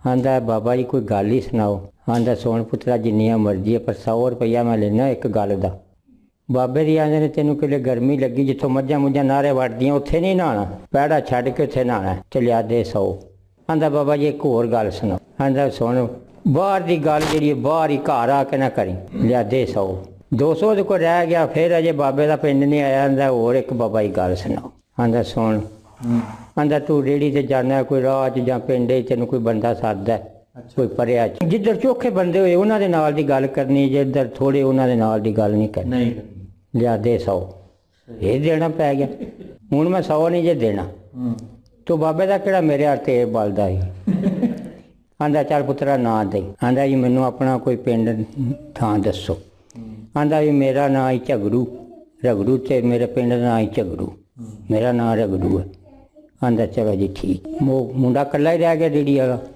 आंदा बाबा जी कोई गल ही सुनाओ। आंदा सोन पुत्रा जिन्नियां मर्जी है पर 100 रुपया मैं लेना एक गल दा। बाबे दी आंदे ने तेनों किले गर्मी लगी जिथों मझां मुझां नारे वड़दियां उत्थे नहीं नहाना, पैड़ा छड्ड के उत्थे नहाना ते लिया दे 100। आंदा बाबा जी एक होर गल सुनो। आंदा सुन बाहर दी गल जिहड़ी बाहर ही घर आके ना करी, लिया दे 100। 200 दे कोल रह गया फिर अजे बाबे दा पिंड नहीं आया। आंदा होर एक बाबा जी गल सुनाओ। आंदा सुन आंदा तू रेहड़ी ते जाना कोई राह च जां पिंड तेनों कोई बंदा सददा कोई परेआ जिधर चोखे बंदे होए उन्हां दे नाल दी गल करनी, जिधर थोड़े उन्हां दे नाल दी गल नहीं करनी। लिया दे 100। ये देना पै गया। हुण मैं 100 नहीं जे देना तो बाबे दा केड़ा मेरे हत्थ तेल बलदा ही। आंदा चल पुत्रा ना दे। आंदा जी मैनू अपना कोई पिंड थां दसो। आंदा जी मेरा नां ही झगड़ू, रगड़ू ते मेरे पिंड दा नां ही झगड़ू, मेरा नां रगड़ू है। आंदा चलो जी ठीक। वो मुंडा कल्ला ही रह गया रेहड़ी वाला।